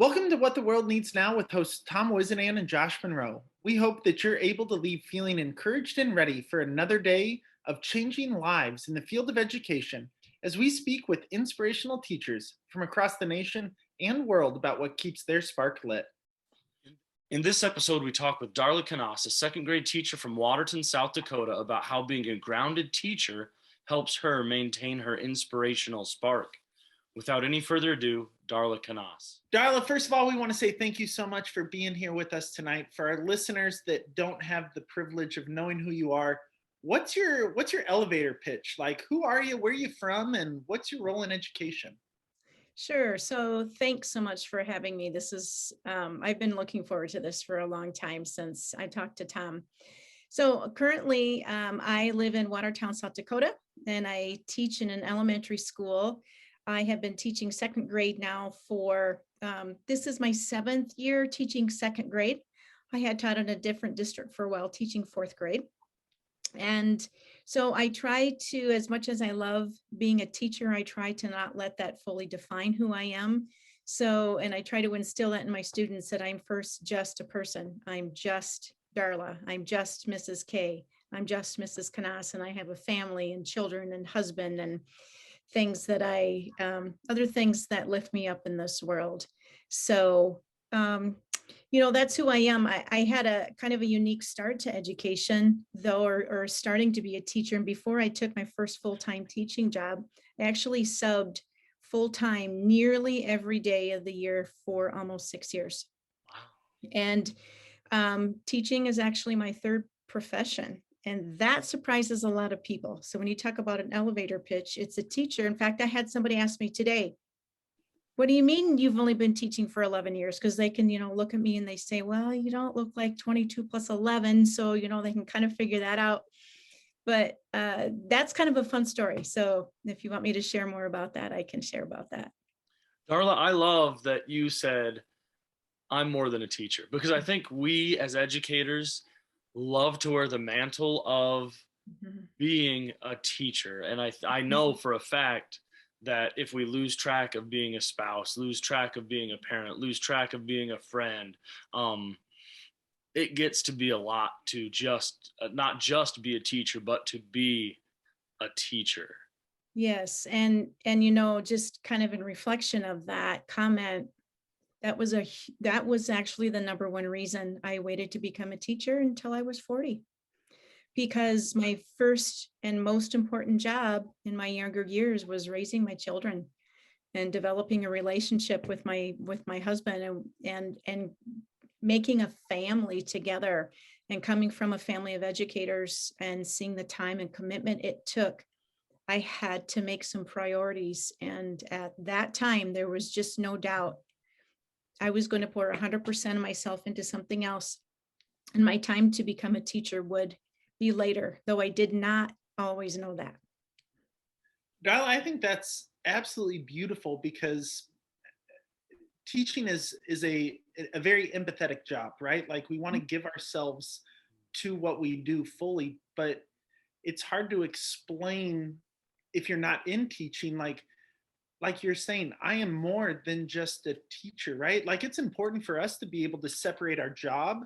Welcome to What the World Needs Now with hosts Tom Whisinnand and Josh Monroe. We hope that you're able to leave feeling encouraged and ready for another day of changing lives in the field of education as we speak with inspirational teachers from across the nation and world about what keeps their spark lit. In this episode, we talk with Darla Kannas, a second grade teacher from Watertown, South Dakota, about how being a grounded teacher helps her maintain her inspirational spark. Without any further ado, Darla Kannas. Darla, first of all, we want to say thank you so much for being here with us tonight. For our listeners that don't have the privilege of knowing who you are, what's your elevator pitch? Like, who are you, where are you from, and what's your role in education? Sure. So thanks so much for having me. I've been looking forward to this for a long time since I talked to Tom. So currently, I live in Watertown, South Dakota, and I teach in an elementary school. I have been teaching second grade now this is my 7th year teaching second grade. I had taught in a different district for a while, teaching 4th grade. And so I try to, as much as I love being a teacher, I try to not let that fully define who I am. And I try to instill that in my students that I'm first just a person. I'm just Darla. I'm just Mrs. K. I'm just Mrs. Kannas, and I have a family and children and husband and other things that lift me up in this world. So, that's who I am. I had a kind of a unique start to education, though, or starting to be a teacher. And before I took my first full-time teaching job, I actually subbed full-time nearly every day of the year for almost 6 years. Wow. And teaching is actually my third profession. And that surprises a lot of people. So when you talk about an elevator pitch, it's a teacher. In fact, I had somebody ask me today, what do you mean you've only been teaching for 11 years? Because they can, look at me and they say, well, you don't look like 22 plus 11. So, they can kind of figure that out. But that's kind of a fun story. So if you want me to share more about that, I can share about that. Darla, I love that you said, I'm more than a teacher, because I think we as educators love to wear the mantle of being a teacher. And I know for a fact that if we lose track of being a spouse, lose track of being a parent, lose track of being a friend, it gets to be a lot to just not just be a teacher, but to be a teacher. Yes. And just kind of in reflection of that comment, that was actually the number one reason I waited to become a teacher until I was 40. Because my first and most important job in my younger years was raising my children and developing a relationship with my husband and making a family together, and coming from a family of educators and seeing the time and commitment it took. I had to make some priorities, and at that time there was just no doubt I was going to pour 100% of myself into something else, and my time to become a teacher would be later, though I did not always know that. Darla, I think that's absolutely beautiful because teaching is a very empathetic job, right? Like, we want to give ourselves to what we do fully, but it's hard to explain if you're not in teaching. Like you're saying, I am more than just a teacher, right? Like, it's important for us to be able to separate our job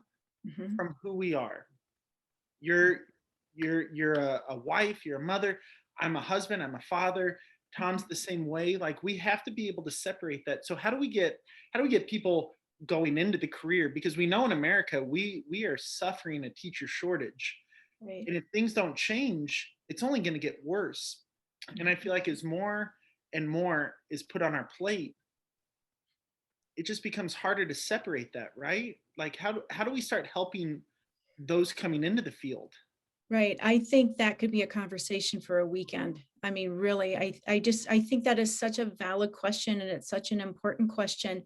from who we are. You're a wife, you're a mother. I'm a husband, I'm a father. Tom's the same way. Like, we have to be able to separate that. So how do we get people going into the career? Because we know in America we are suffering a teacher shortage. Right. And if things don't change, it's only going to get worse. And I feel like as more and more is put on our plate, it just becomes harder to separate that, right? Like, how do we start helping those coming into the field? Right. I think that could be a conversation for a weekend. I mean, really, I think that is such a valid question, and it's such an important question.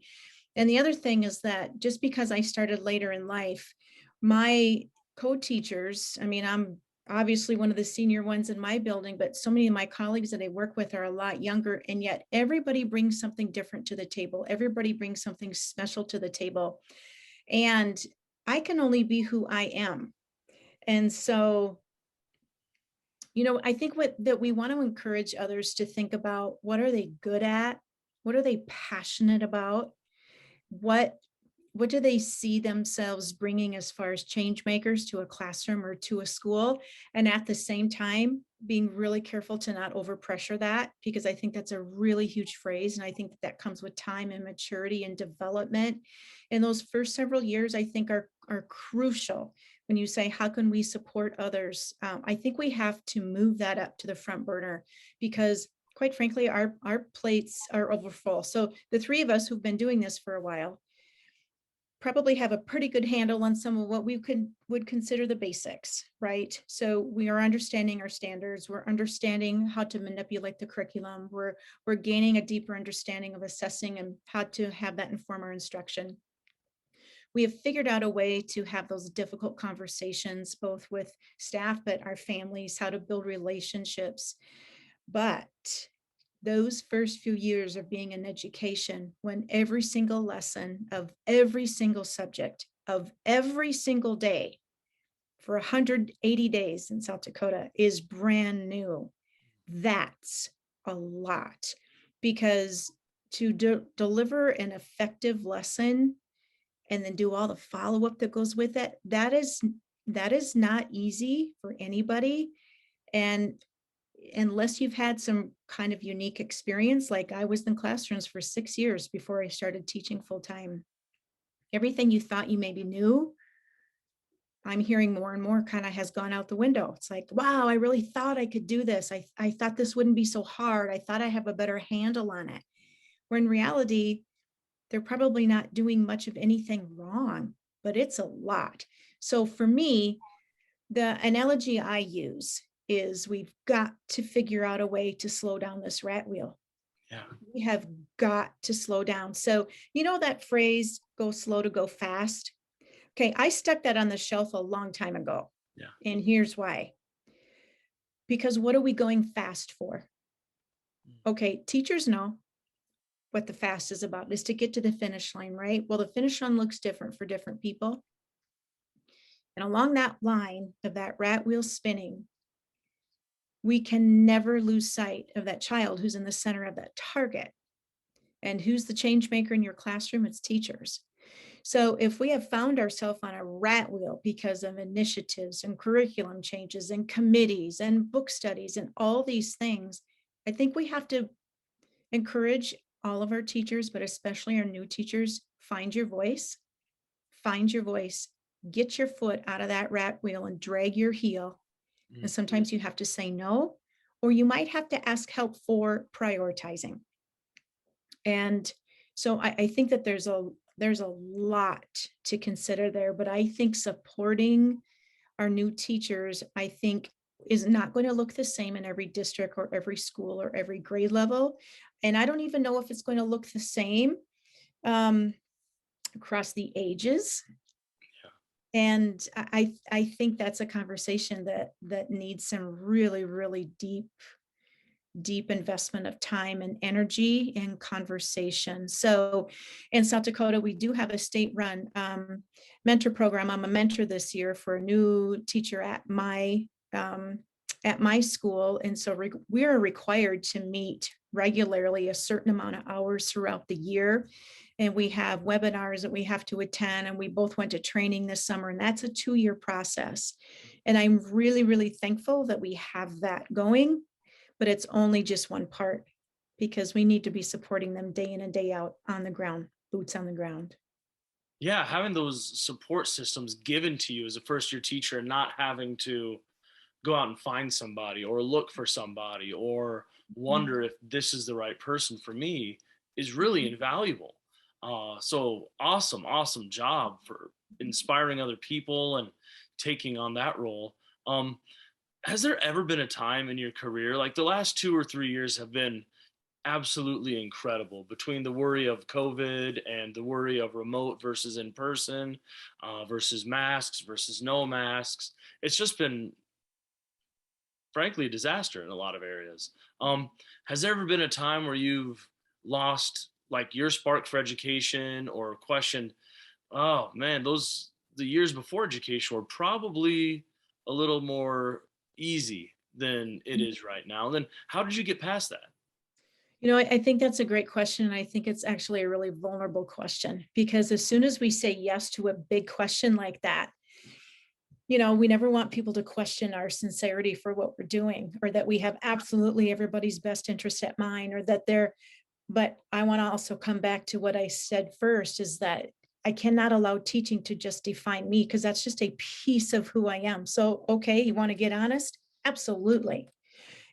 And the other thing is that just because I started later in life, my co-teachers, I mean, I'm obviously one of the senior ones in my building, but so many of my colleagues that I work with are a lot younger, and yet everybody brings something different to the table. Everybody brings something special to the table. And I can only be who I am. And so, I think that we want to encourage others to think about, what are they good at? What are they passionate about? what do they see themselves bringing as far as change makers to a classroom or to a school? And at the same time, being really careful to not overpressure that, because I think that's a really huge phrase. And I think that comes with time and maturity and development. And those first several years, I think are crucial. When you say, how can we support others? I think we have to move that up to the front burner, because quite frankly, our plates are overfull. So the three of us who've been doing this for a while probably have a pretty good handle on some of what we would consider the basics, right? So we are understanding our standards, we're understanding how to manipulate the curriculum, we're gaining a deeper understanding of assessing and how to have that inform our instruction. We have figured out a way to have those difficult conversations, both with staff, but our families, how to build relationships. But those first few years of being in education, when every single lesson of every single subject of every single day for 180 days in South Dakota is brand new, that's a lot. Because to deliver an effective lesson and then do all the follow-up that goes with it, that is not easy for anybody. And unless you've had some kind of unique experience, like I was in classrooms for 6 years before I started teaching full-time, everything you thought you maybe knew, I'm hearing more and more kind of has gone out the window. It's like, wow, I really thought I could do this. I thought this wouldn't be so hard. I thought I have a better handle on it. Where in reality, they're probably not doing much of anything wrong, but it's a lot. So for me, the analogy I use is we've got to figure out a way to slow down this rat wheel. Yeah. We have got to slow down. So, you know, that phrase, go slow to go fast. Okay, I stuck that on the shelf a long time ago. Yeah. And here's why. Because what are we going fast for? Okay, teachers know what the fast is about, is to get to the finish line, right? Well, the finish line looks different for different people. And along that line of that rat wheel spinning, we can never lose sight of that child who's in the center of that target. And who's the change maker in your classroom? It's teachers. So if we have found ourselves on a rat wheel because of initiatives and curriculum changes and committees and book studies and all these things, I think we have to encourage all of our teachers, but especially our new teachers, find your voice, get your foot out of that rat wheel and drag your heel. And sometimes you have to say no, or you might have to ask help for prioritizing. And so I think that there's a lot to consider there, but I think supporting our new teachers, I think, is not going to look the same in every district or every school or every grade level. And I don't even know if it's going to look the same across the ages. And I think that's a conversation that needs some really, really deep investment of time and energy and conversation. So in South Dakota, we do have a state-run mentor program. I'm a mentor this year for a new teacher at my school. And so we are required to meet regularly a certain amount of hours throughout the year. And we have webinars that we have to attend. And we both went to training this summer, and that's a 2-year process. And I'm really, really thankful that we have that going, but it's only just one part, because we need to be supporting them day in and day out on the ground, boots on the ground. Yeah, having those support systems given to you as a first year teacher and not having to go out and find somebody or look for somebody or wonder if this is the right person for me is really invaluable. So awesome job for inspiring other people and taking on that role. Has there ever been a time in your career, like the last 2 or 3 years have been absolutely incredible, between the worry of COVID and the worry of remote versus in person, versus masks versus no masks. It's just been, frankly, a disaster in a lot of areas. Has there ever been a time where you've lost like your spark for education, or questioned, oh man, the years before education were probably a little more easy than it is right now? And then how did you get past that? You know, I think that's a great question. And I think it's actually a really vulnerable question, because as soon as we say yes to a big question like that, you know, we never want people to question our sincerity for what we're doing, or that we have absolutely everybody's best interest at mind, or that they're, but I want to also come back to what I said first, is that I cannot allow teaching to just define me, because that's just a piece of who I am. So, okay, you want to get honest? Absolutely.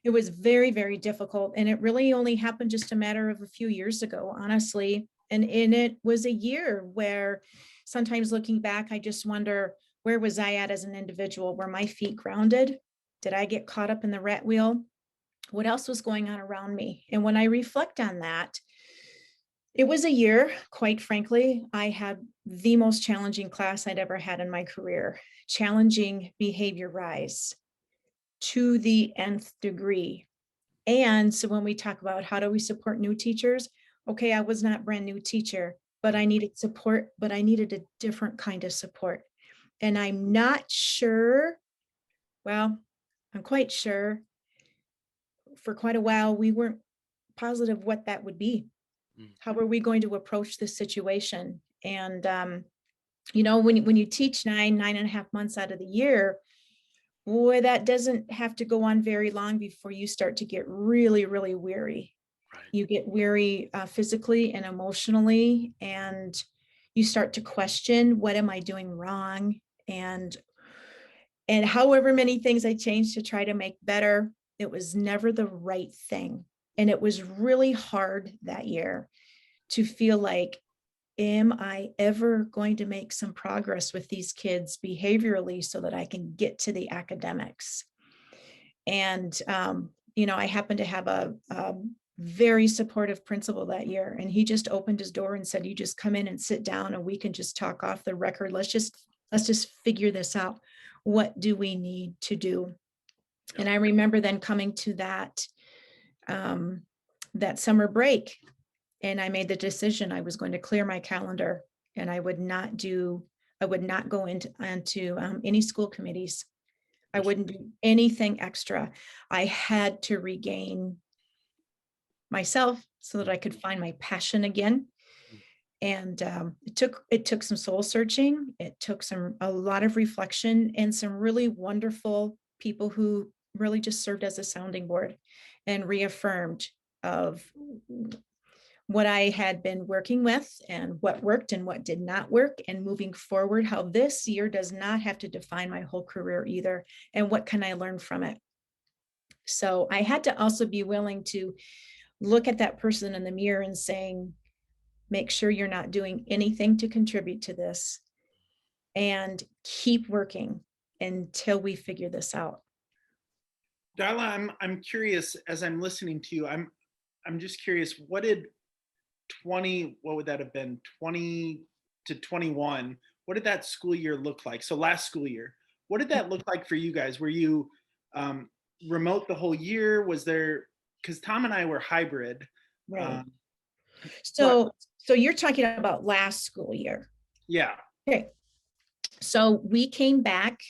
It was very, very difficult. And it really only happened just a matter of a few years ago, honestly. And in it was a year where sometimes looking back, I just wonder, where was I at as an individual? Were my feet grounded? Did I get caught up in the rat wheel? What else was going on around me? And when I reflect on that, it was a year, quite frankly, I had the most challenging class I'd ever had in my career, challenging behavior rise to the nth degree. And so when we talk about how do we support new teachers, okay, I was not brand new teacher, but I needed support, but I needed a different kind of support. And I'm not sure, well, I'm quite sure for quite a while, we weren't positive what that would be. How are we going to approach this situation? And, you know, when you teach 9.5 months out of the year, boy, that doesn't have to go on very long before you start to get really, really weary. Right. You get weary physically and emotionally, and you start to question, what am I doing wrong? And however many things I changed to try to make better, it was never the right thing. And it was really hard that year to feel like, am I ever going to make some progress with these kids behaviorally so that I can get to the academics? And, you know, I happened to have a very supportive principal that year, and he just opened his door and said, you just come in and sit down and we can just talk off the record. Let's just figure this out. What do we need to do? Yeah. And I remember then coming to that summer break, and I made the decision I was going to clear my calendar, and I would not go into any school committees. I wouldn't do anything extra. I had to regain myself so that I could find my passion again. And it took some soul searching. It took a lot of reflection, and some really wonderful people who really just served as a sounding board and reaffirmed of what I had been working with and what worked and what did not work, and moving forward, how this year does not have to define my whole career either, and what can I learn from it. So I had to also be willing to look at that person in the mirror and saying, make sure you're not doing anything to contribute to this, and keep working until we figure this out. Darla, I'm curious as I'm listening to you. I'm just curious, what did 20, what would that have been, 20 to 21, what did that school year look like? So last school year, what did that look like for you guys? Were you remote the whole year? Was there, because Tom and I were hybrid. Right. But So you're talking about last school year. yeah, Okay. So we came back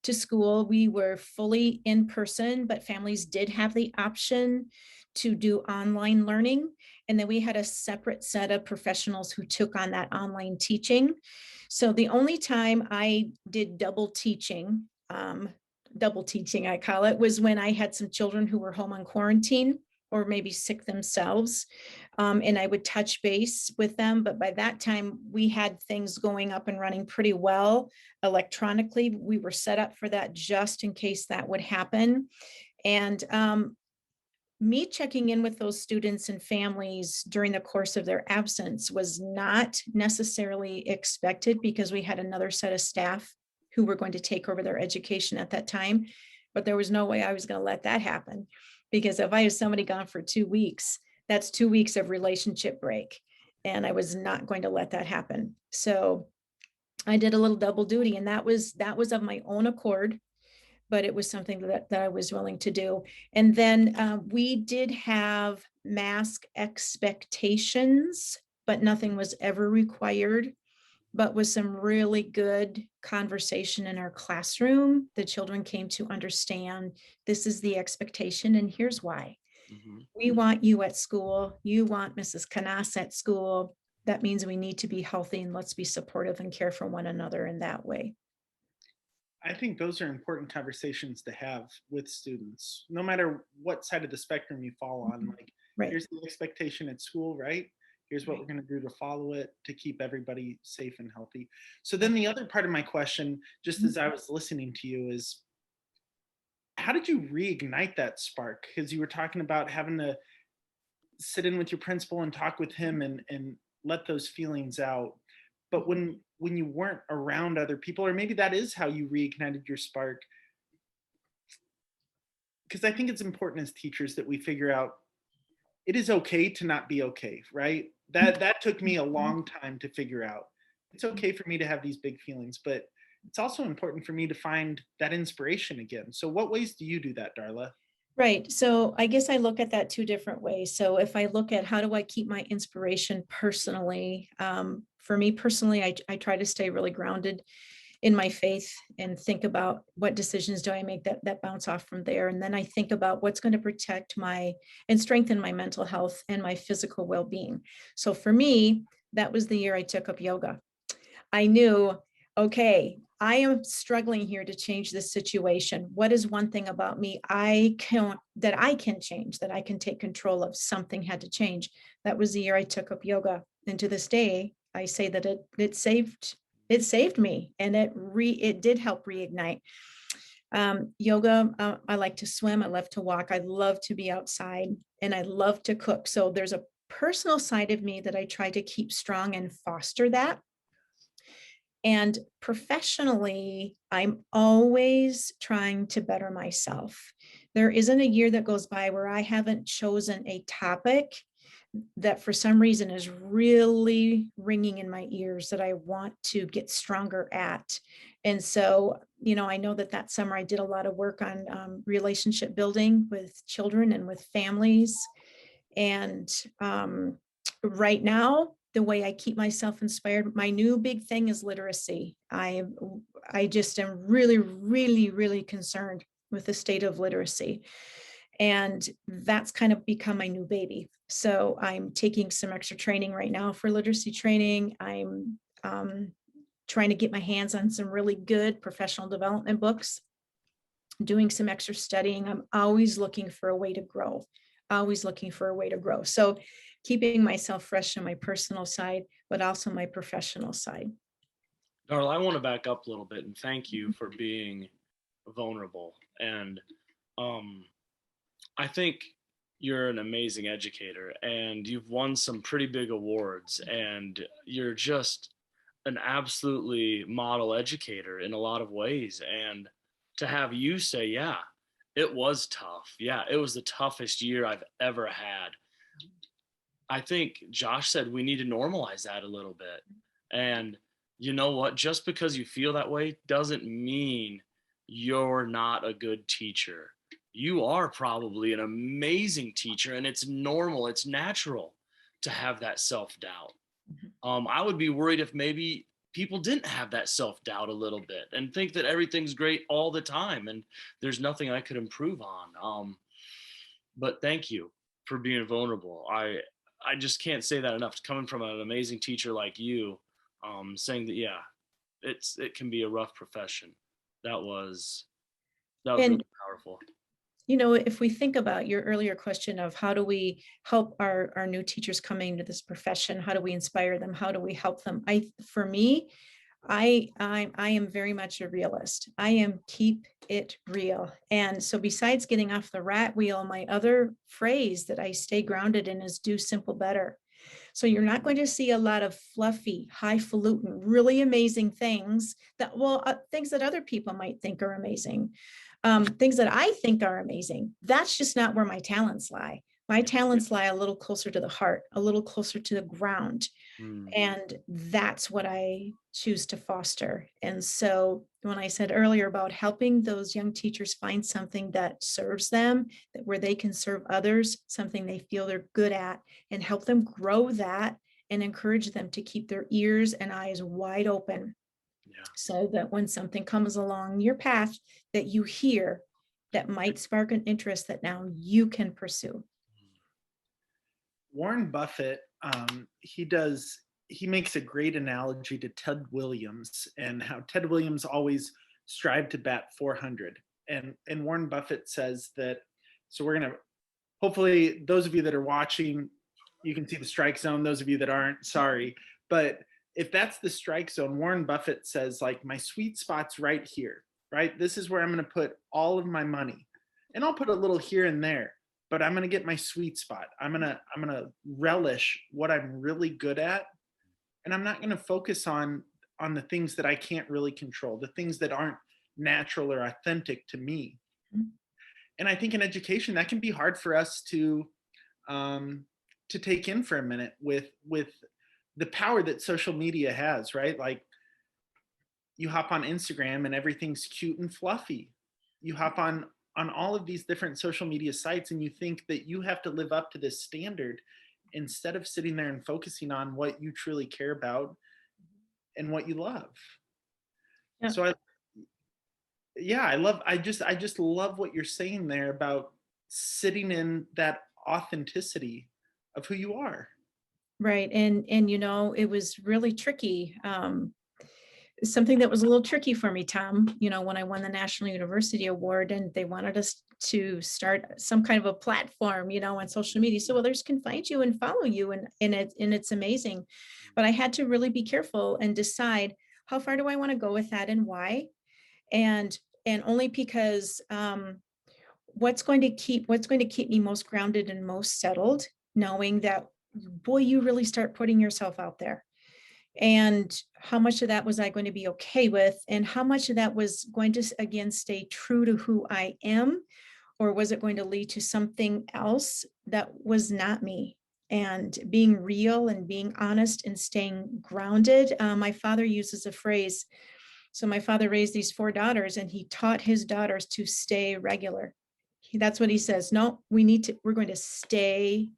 to school. We were fully in person, but families did have the option to do online learning. And then we had a separate set of professionals who took on that online teaching. So the only time I did double teaching, I call it, was when I had some children who were home on quarantine or maybe sick themselves. And I would touch base with them. But by that time, we had things going up and running pretty well electronically. We were set up for that just in case that would happen. And me checking in with those students and families during the course of their absence was not necessarily expected, because we had another set of staff who were going to take over their education at that time. But there was no way I was going to let that happen, because if I have somebody gone for 2 weeks, that's 2 weeks of relationship break. And I was not going to let that happen. So I did a little double duty, and that was of my own accord, but it was something that I was willing to do. And then we did have mask expectations, but nothing was ever required. But with some really good conversation in our classroom, the children came to understand this is the expectation and here's why. We want you at school. You want Mrs. Kannas at school. That means we need to be healthy, and let's be supportive and care for one another in that way. I think those are important conversations to have with students, no matter what side of the spectrum you fall on. Like, Right. here's the expectation at school, right? Here's what Right. we're going to do to follow it to keep everybody safe and healthy. So then the other part of my question, just as I was listening to you, is how did you reignite that spark? Because you were talking about having to sit in with your principal and talk with him and let those feelings out. But when you weren't around other people, or maybe that is how you reignited your spark, because I think it's important as teachers that we figure out it is okay to not be okay, right? That took me a long time to figure out. It's okay for me to have these big feelings, but it's also important for me to find that inspiration again. So what ways do you do that, Darla? Right. So I guess I look at that two different ways. So if I look at how do I keep my inspiration personally, for me personally, I try to stay really grounded in my faith and think about what decisions do I make that bounce off from there. And then I think about what's going to protect my and strengthen my mental health and my physical well-being. So for me, that was the year I took up yoga. I knew, okay, I am struggling here to change this situation. What is one thing about me I can change, that I can take control of? Something had to change. That was the year I took up yoga. And to this day, I say that it saved me, and it did help reignite. Yoga, I like to swim, I love to walk, I love to be outside, and I love to cook. So there's a personal side of me that I try to keep strong and foster that. And professionally, I'm always trying to better myself. There isn't a year that goes by where I haven't chosen a topic that for some reason is really ringing in my ears that I want to get stronger at. And so, I know that summer I did a lot of work on relationship building with children and with families. And right now, the way I keep myself inspired, my new big thing is literacy. I just am really, really, really concerned with the state of literacy. And that's kind of become my new baby. So I'm taking some extra training right now for literacy training. I'm trying to get my hands on some really good professional development books, doing some extra studying. I'm always looking for a way to grow, always looking for a way to grow. So keeping myself fresh on my personal side, but also my professional side. Darla, I want to back up a little bit and thank you for being vulnerable. And I think you're an amazing educator, and you've won some pretty big awards, and you're just an absolutely model educator in a lot of ways. And to have you say, yeah, it was tough. Yeah, it was the toughest year I've ever had. I think Josh said we need to normalize that a little bit. And you know what? Just because you feel that way doesn't mean you're not a good teacher. You are probably an amazing teacher, and it's normal, it's natural to have that self doubt. I would be worried if maybe people didn't have that self doubt a little bit and think that everything's great all the time and there's nothing I could improve on. But thank you for being vulnerable. I just can't say that enough. Coming from an amazing teacher like you, saying that yeah, it can be a rough profession. That was And really powerful. if we think about your earlier question of how do we help our new teachers coming into this profession, how do we inspire them, how do we help them? For me, I am very much a realist. I am keep it real. And so besides getting off the rat wheel, my other phrase that I stay grounded in is do simple better. So you're not going to see a lot of fluffy, highfalutin, really amazing things things that other people might think are amazing. Things that I think are amazing. That's just not where my talents lie. My talents lie a little closer to the heart, a little closer to the ground. And that's what I choose to foster. And so when I said earlier about helping those young teachers find something that serves them, where they can serve others, something they feel they're good at, and help them grow that and encourage them to keep their ears and eyes wide open. Yeah. So that when something comes along your path that you hear that might spark an interest that now you can pursue. Warren Buffett, he makes a great analogy to Ted Williams and how Ted Williams always strived to bat 400. And Warren Buffett says that, so we're going to, hopefully those of you that are watching, you can see the strike zone. Those of you that aren't, sorry. But if that's the strike zone, Warren Buffett says, like, my sweet spot's right here, right? This is where I'm going to put all of my money. And I'll put a little here and there, but I'm going to get my sweet spot. I'm going to relish what I'm really good at. And I'm not going to focus on the things that I can't really control, the things that aren't natural or authentic to me. And I think in education, that can be hard for us to take in for a minute with the power that social media has, right? Like, you hop on Instagram and everything's cute and fluffy. You hop on all of these different social media sites and you think that you have to live up to this standard instead of sitting there and focusing on what you truly care about and what you love. Yeah. So I just love what you're saying there about sitting in that authenticity of who you are. Right. And it was really tricky. Something that was a little tricky for me, Tom, when I won the National University Award and they wanted us to start some kind of a platform, on social media. So others can find you and follow you, and it's amazing. But I had to really be careful and decide, how far do I want to go with that and why? And only because what's going to keep me most grounded and most settled, knowing that, boy, you really start putting yourself out there. And how much of that was I going to be okay with? And how much of that was going to, again, stay true to who I am? Or was it going to lead to something else that was not me? And being real and being honest and staying grounded. My father uses a phrase. So my father raised these 4 daughters and he taught his daughters to stay regular. That's what he says. No, we're going to stay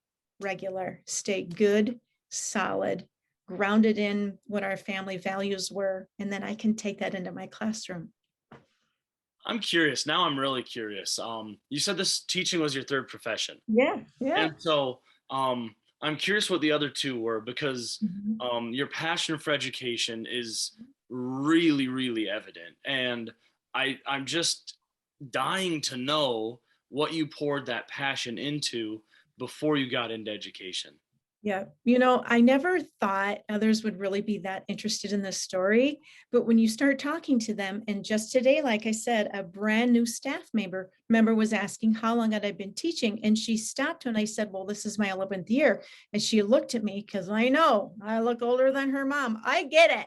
regular, stay good, solid, grounded in what our family values were. And then I can take that into my classroom. I'm curious. Now I'm really curious. You said this teaching was your 3rd profession. Yeah. And so I'm curious what the other 2 were, because your passion for education is really, really evident. And I'm just dying to know what you poured that passion into before you got into education. Yeah. I never thought others would really be that interested in this story. But when you start talking to them, and just today, like I said, a brand new staff member was asking how long had I been teaching. And she stopped when I said, well, this is my 11th year. And she looked at me, because I know I look older than her mom. I get it.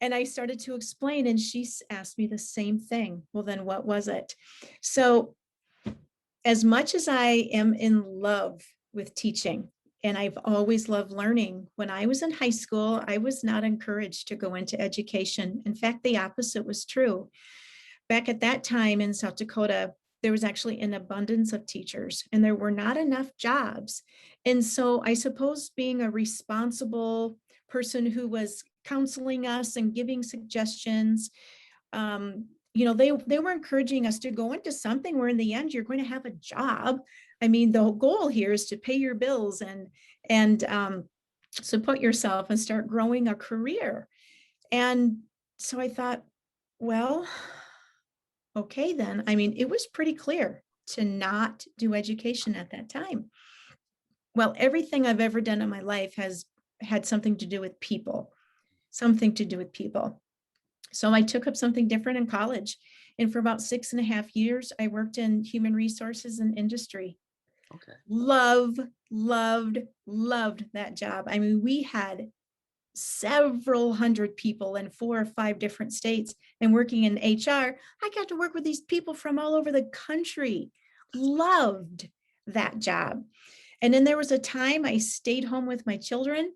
And I started to explain, and she asked me the same thing. Well, then what was it? So as much as I am in love with teaching, and I've always loved learning, when I was in high school, I was not encouraged to go into education. In fact, the opposite was true. Back at that time in South Dakota, there was actually an abundance of teachers and there were not enough jobs. And so I suppose being a responsible person who was counseling us and giving suggestions, they were encouraging us to go into something where in the end you're going to have a job. I mean, the goal here is to pay your bills and support yourself and start growing a career. And so I thought, well, okay, then. I mean, it was pretty clear to not do education at that time. Well, everything I've ever done in my life has had something to do with people, So I took up something different in college. And for about 6.5 years, I worked in human resources and industry. Okay. Loved that job. I mean, we had several hundred people in 4 or 5 different states, and working in HR, I got to work with these people from all over the country. Loved that job. And then there was a time I stayed home with my children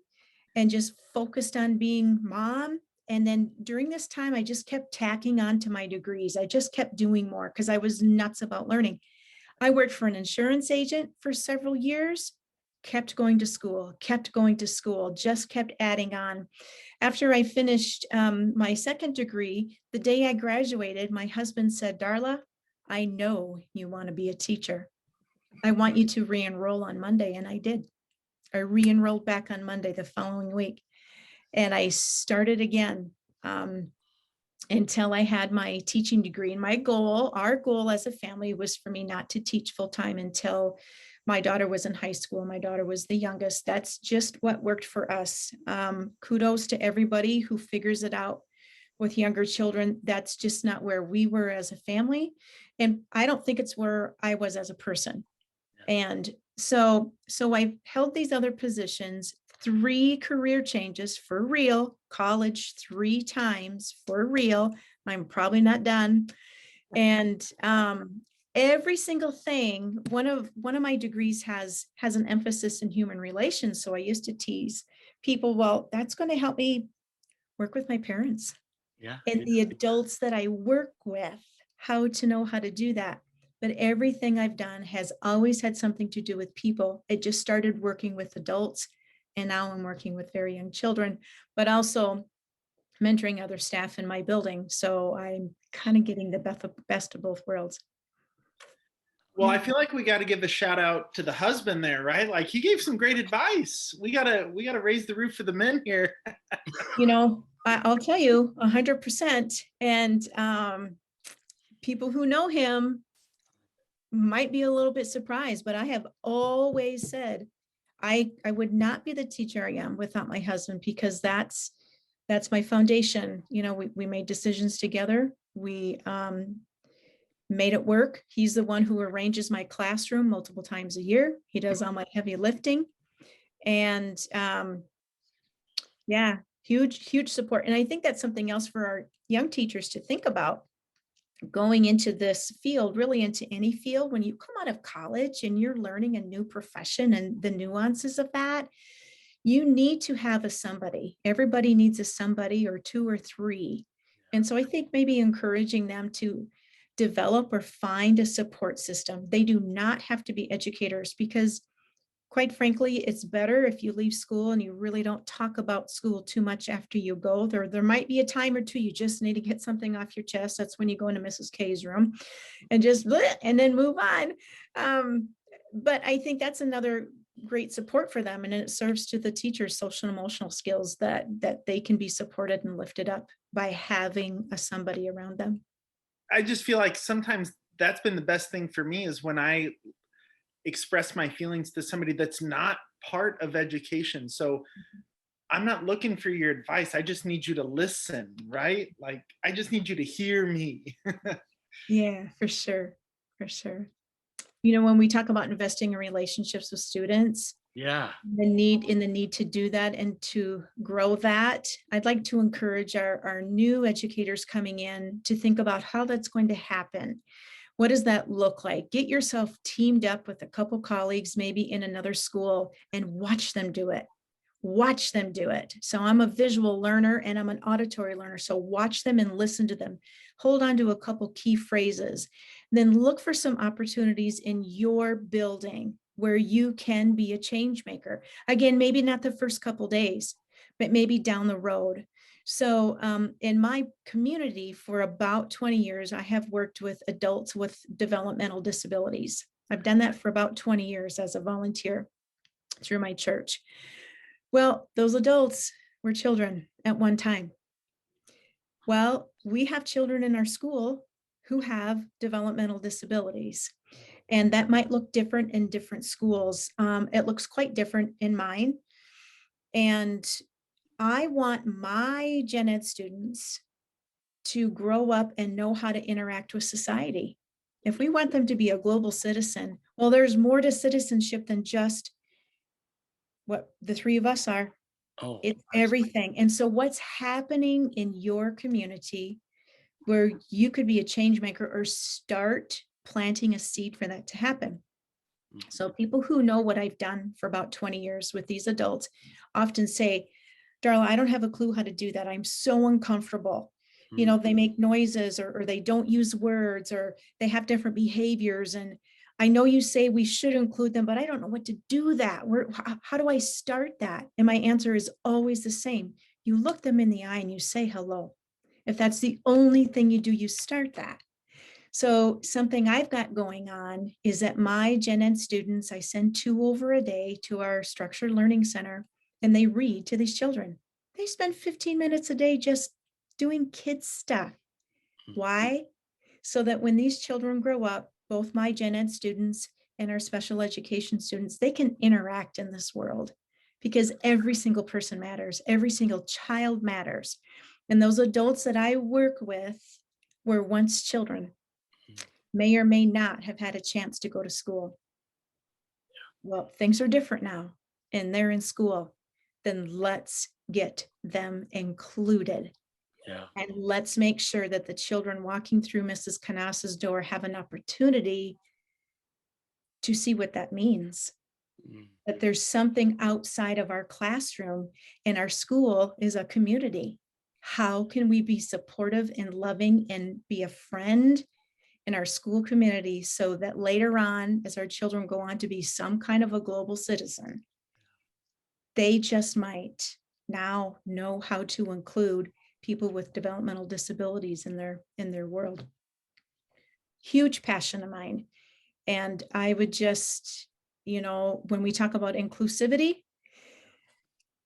and just focused on being mom. And then during this time, I just kept tacking on to my degrees. I just kept doing more because I was nuts about learning. I worked for an insurance agent for several years, kept going to school, just kept adding on. After I finished my 2nd degree, the day I graduated, my husband said, Darla, I know you want to be a teacher. I want you to re-enroll on Monday. And I did. I re-enrolled back on Monday the following week. And I started again until I had my teaching degree. And our goal as a family was for me not to teach full time until my daughter was in high school. My daughter was the youngest. That's just what worked for us. Kudos to everybody who figures it out with younger children. That's just not where we were as a family. And I don't think it's where I was as a person. And so I've held these other positions, 3 career changes for real, college 3 times for real. I'm probably not done. And every single thing, one of my degrees has an emphasis in human relations. So I used to tease people, well, that's going to help me work with my parents and the adults that I work with, how to know how to do that. But everything I've done has always had something to do with people. It just started working with adults, and now I'm working with very young children, but also mentoring other staff in my building. So I'm kind of getting the best of both worlds. Well, I feel like we got to give a shout out to the husband there, right? Like he gave some great advice. We gotta raise the roof for the men here. I'll tell you 100%. And people who know him might be a little bit surprised, but I have always said I would not be the teacher I am without my husband, because that's my foundation. We made decisions together. We made it work. He's the one who arranges my classroom multiple times a year. He does all my heavy lifting. And yeah, huge support. And I think that's something else for our young teachers to think about going into this field, really into any field. When you come out of college and you're learning a new profession and the nuances of that, you need to have a somebody. Everybody needs a somebody, or 2 or 3. And so I think maybe encouraging them to develop or find a support system. They do not have to be educators, because quite frankly, it's better if you leave school and you really don't talk about school too much after you go. There might be a time or two you just need to get something off your chest. That's when you go into Mrs. K's room and just and then move on. But I think that's another great support for them, and it serves to the teachers' social and emotional skills that they can be supported and lifted up by having somebody around them. I just feel like sometimes that's been the best thing for me, is when I express my feelings to somebody that's not part of education. So I'm not looking for your advice. I just need you to listen, right? Like, I just need you to hear me. Yeah, for sure. For sure. When we talk about investing in relationships with students, the need to do that and to grow that, I'd like to encourage our new educators coming in to think about how that's going to happen. What does that look like? Get yourself teamed up with a couple colleagues, maybe in another school, and watch them do it. Watch them do it. So I'm a visual learner and I'm an auditory learner. So watch them and listen to them. Hold on to a couple key phrases. Then look for some opportunities in your building where you can be a change maker. Again, maybe not the first couple days, but maybe down the road. So in my community for about 20 years, I have worked with adults with developmental disabilities. I've done that for about 20 years as a volunteer through my church. Well, those adults were children at one time. Well, we have children in our school who have developmental disabilities, and that might look different in different schools. It looks quite different in mine. And I want my gen ed students to grow up and know how to interact with society. If we want them to be a global citizen, well, there's more to citizenship than just what the 3 of us are. It's everything. And so what's happening in your community where you could be a change maker or start planting a seed for that to happen? So people who know what I've done for about 20 years with these adults often say, Darla, I don't have a clue how to do that. I'm so uncomfortable. They make noises or they don't use words, or they have different behaviors. And I know you say we should include them, but I don't know what to do that. How do I start that? And my answer is always the same. You look them in the eye and you say hello. If that's the only thing you do, you start that. So something I've got going on is that my Gen Ed students, I send 2 over a day to our structured learning center, and they read to these children. They spend 15 minutes a day just doing kids stuff. Why? So that when these children grow up, both my Gen Ed students and our special education students, they can interact in this world, because every single person matters. Every single child matters. And those adults that I work with were once children, may or may not have had a chance to go to school. Well, things are different now, and they're in school. Then let's get them included. Yeah. And let's make sure that the children walking through Mrs. Kanas's door have an opportunity to see what that means. That there's something outside of our classroom, and our school is a community. How can we be supportive and loving and be a friend in our school community, so that later on, as our children go on to be some kind of a global citizen, they just might now know how to include people with developmental disabilities in their world. Huge passion of mine. And I would just, when we talk about inclusivity,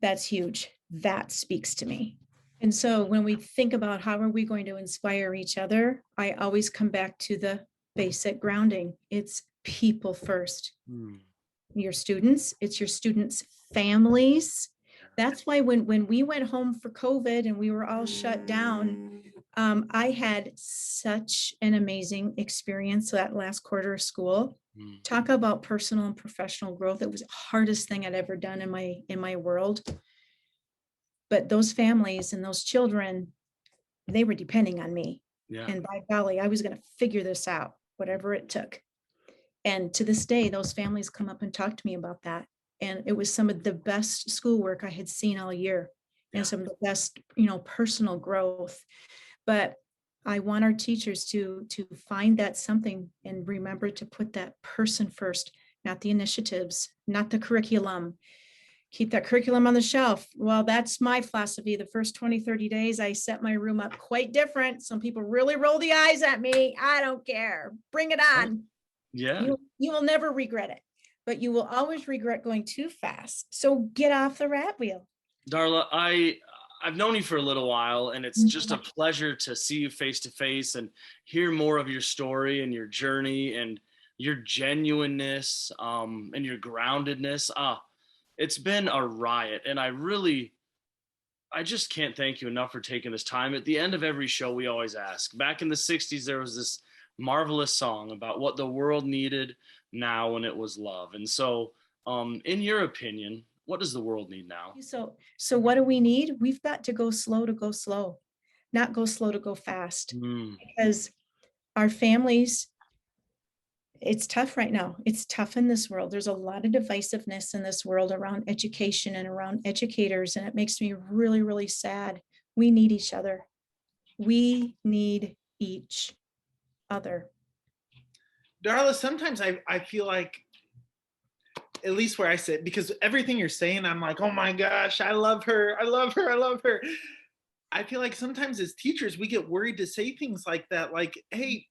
that's huge. That speaks to me. And so when we think about how are we going to inspire each other, I always come back to the basic grounding. It's people first. Your students, it's your students' families. That's why when we went home for COVID and we were all shut down, I had such an amazing experience that last quarter of school. Talk about personal and professional growth. It was the hardest thing I'd ever done in my world. But those families and those children, they were depending on me. Yeah. And by golly, I was going to figure this out, whatever it took. And to this day, those families come up and talk to me about that. And it was some of the best schoolwork I had seen all year, and some of the best, personal growth. But I want our teachers to find that something and remember to put that person first, not the initiatives, not the curriculum. Keep that curriculum on the shelf. Well, that's my philosophy. The first 20, 30 days, I set my room up quite different. Some people really roll the eyes at me. I don't care. Bring it on. Yeah. You will never regret it, but you will always regret going too fast. So get off the rat wheel. Darla, I've known you for a little while, and it's just a pleasure to see you face to face and hear more of your story and your journey and your genuineness and your groundedness. It's been a riot, and I just can't thank you enough for taking this time. At the end of every show, we always ask. Back in the 60s, there was this marvelous song about what the world needed now, and it was love. And so, in your opinion, what does the world need now? So what do we need? We've got to go slow, not go slow to go fast. Because our families, it's tough right now. It's tough in this world. There's a lot of divisiveness in this world around education and around educators, and it makes me really, really sad. We need each other. We need each other. Darla, sometimes I feel like, at least where I sit, because everything you're saying, I'm like, oh my gosh, I love her. I love her. I love her. I feel like sometimes as teachers, we get worried to say things like that. Like, hey,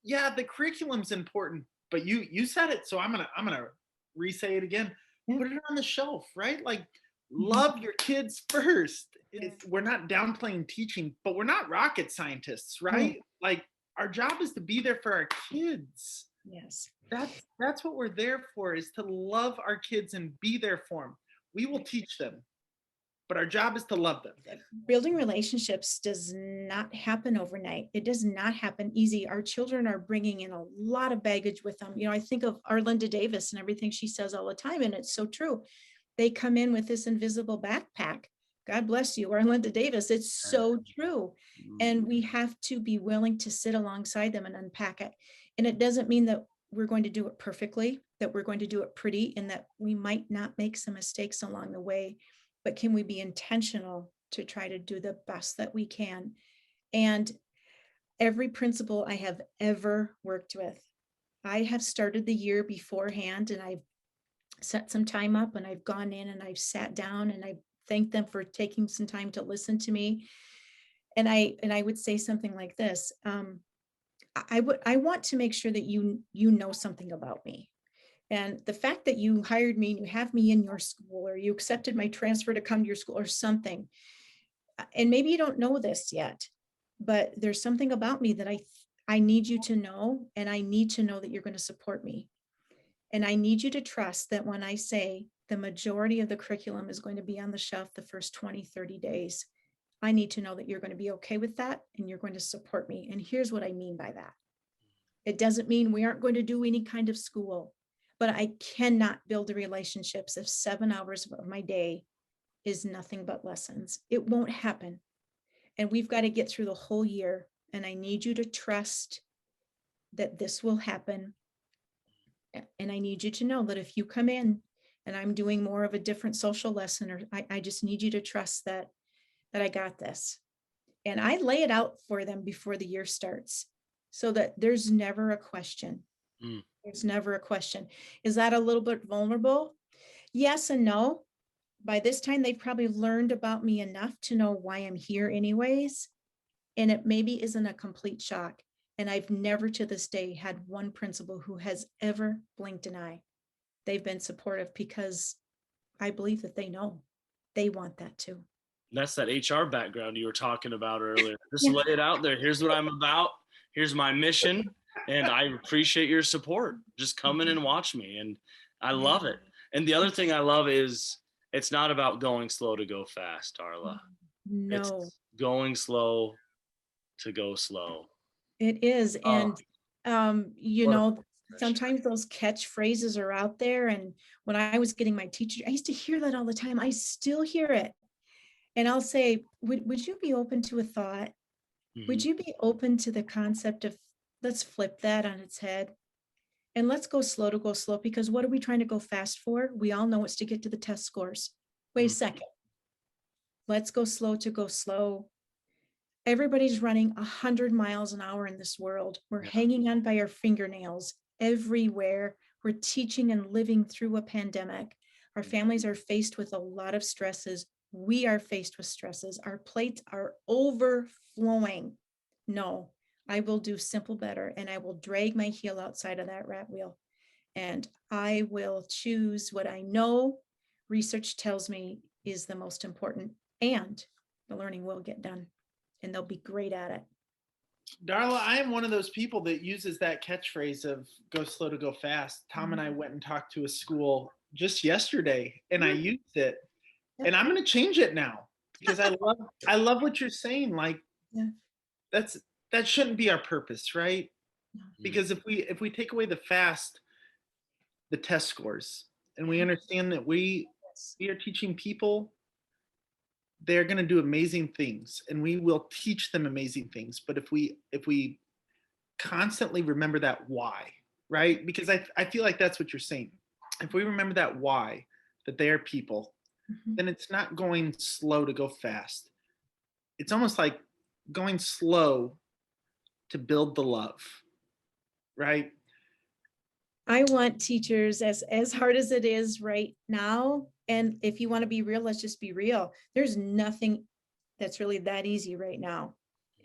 yeah, the curriculum's important, but you said it. So I'm gonna re-say it again. Put it on the shelf, right? Like, love your kids first. We're not downplaying teaching, but we're not rocket scientists, right? Like, our job is to be there for our kids. Yes. That's what we're there for, is to love our kids and be there for them. We will teach them, but our job is to love them. Building relationships does not happen overnight. It does not happen easy. Our children are bringing in a lot of baggage with them. I think of Arlinda Davis and everything she says all the time, and it's so true. They come in with this invisible backpack. God bless you, Arlinda Davis. It's so true. And we have to be willing to sit alongside them and unpack it. And it doesn't mean that we're going to do it perfectly, that we're going to do it pretty, and that we might not make some mistakes along the way, but can we be intentional to try to do the best that we can? And every principal I have ever worked with, I have started the year beforehand, and I've set some time up, and I've gone in and I've sat down and I've thanked them for taking some time to listen to me. And I would say something like this. I want to make sure that you know something about me. And the fact that you hired me and you have me in your school, or you accepted my transfer to come to your school or something, and maybe you don't know this yet, but there's something about me that I need you to know, and I need to know that you're going to support me. And I need you to trust that when I say the majority of the curriculum is going to be on the shelf the first 20, 30 days, I need to know that you're going to be okay with that and you're going to support me. And here's what I mean by that. It doesn't mean we aren't going to do any kind of school, but I cannot build the relationships if 7 hours of my day is nothing but lessons. It won't happen. And we've got to get through the whole year. And I need you to trust that this will happen. And I need you to know that if you come in and I'm doing more of a different social lesson, or I just need you to trust that I got this. And I lay it out for them before the year starts so that there's never a question. There's never a question. Is that a little bit vulnerable? Yes and no. By this time, they've probably learned about me enough to know why I'm here anyways. And it maybe isn't a complete shock. And I've never to this day had one principal who has ever blinked an eye. They've been supportive because I believe that they know they want that too. That's that HR background you were talking about earlier. Just Yeah. lay it out there. Here's what I'm about. Here's my mission. And I appreciate your support. Just come in and watch me. And I love it. And the other thing I love is it's not about going slow to go fast, Darla. No, It's going slow to go slow. it is. And, you what a know, sometimes those catchphrases are out there. And when I was getting my teacher, I used to hear that all the time. I still hear it. And I'll say, would you be open to a thought? Would you be open to the concept of, let's flip that on its head and let's go slow to go slow? Because what are we trying to go fast for? We all know it's to get to the test scores. Wait a second. Let's go slow to go slow. Everybody's running 100 miles an hour in this world. We're hanging on by our fingernails everywhere. We're teaching and living through a pandemic. Our families are faced with a lot of stresses. We are faced with stresses. Our plates are overflowing. No, I will do simple better, and I will drag my heel outside of that rat wheel. And I will choose what I know research tells me is the most important, and the learning will get done, and they'll be great at it. Darla, I am one of those people that uses that catchphrase of go slow to go fast. Tom and I went and talked to a school just yesterday and I used it. And I'm going to change it now because I love what you're saying. Like that shouldn't be our purpose, right? Because if we take away the fast, the test scores, and we understand that we are teaching people, they're going to do amazing things and we will teach them amazing things. But if we constantly remember that why, right? Because I feel like that's what you're saying. If we remember that why, that they are people, then it's not going slow to go fast. It's almost like going slow to build the love, right? I want teachers, as hard as it is right now, and if you want to be real, let's just be real. There's nothing that's really that easy right now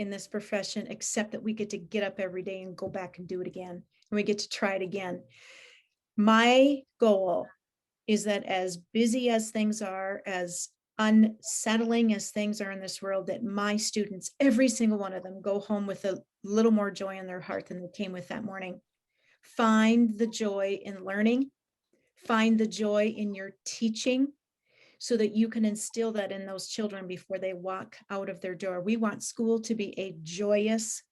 in this profession, except that we get to get up every day and go back and do it again. And we get to try it again. My goal is that as busy as things are, as unsettling as things are in this world, that my students, every single one of them, go home with a little more joy in their heart than they came with that morning. Find the joy in learning, find the joy in your teaching, so that you can instill that in those children before they walk out of their door. We want school to be a joyous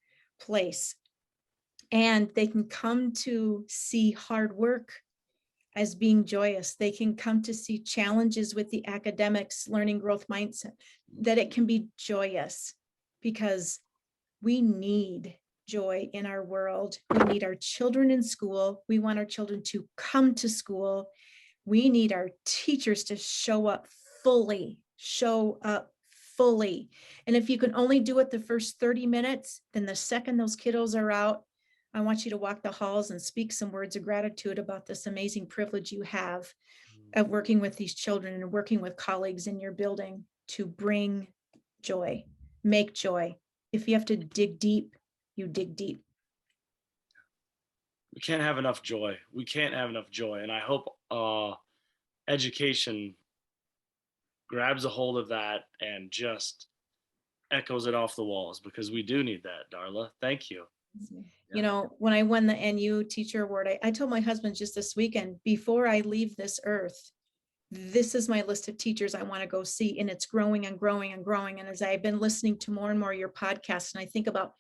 place, and they can come to see hard work as being joyous. They can come to see challenges with the academics, learning growth mindset, that it can be joyous, because we need joy in our world. We need our children in school. We want our children to come to school. We need our teachers to show up fully. And if you can only do it the first 30 minutes, then the second those kiddos are out, I want you to walk the halls and speak some words of gratitude about this amazing privilege you have of working with these children and working with colleagues in your building to bring joy, make joy. If you have to dig deep, you dig deep. we can't have enough joy. We can't have enough joy. And I hope education grabs a hold of that and just echoes it off the walls, because we do need that, Darla. Thank you. You know, when I won the NU Teacher Award, I told my husband just this weekend, before I leave this earth, this is my list of teachers I want to go see. And it's growing and growing and growing. And as I've been listening to more and more of your podcasts, and I think about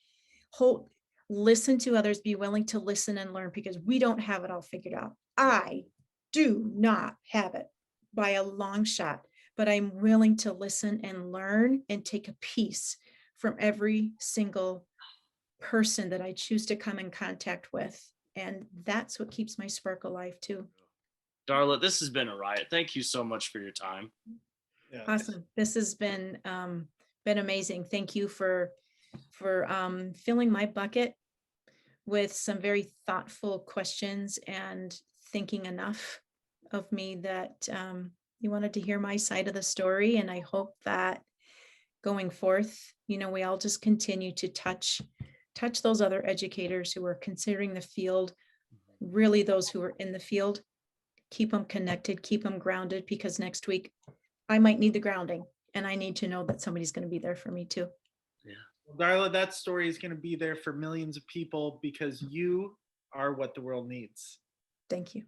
listen to others, be willing to listen and learn, because we don't have it all figured out. I do not have it by a long shot, but I'm willing to listen and learn and take a piece from every single person that I choose to come in contact with. And that's what keeps my spark alive too. Darla, this has been a riot. Thank you so much for your time. Yeah. Awesome. This has been amazing. Thank you for filling my bucket with some very thoughtful questions and thinking enough of me that you wanted to hear my side of the story. And I hope that going forth, you know, we all just continue to touch those other educators who are considering the field, really those who are in the field, keep them connected, keep them grounded, because next week I might need the grounding and I need to know that somebody's going to be there for me too. Yeah. Well, Darla, that story is going to be there for millions of people because you are what the world needs. Thank you.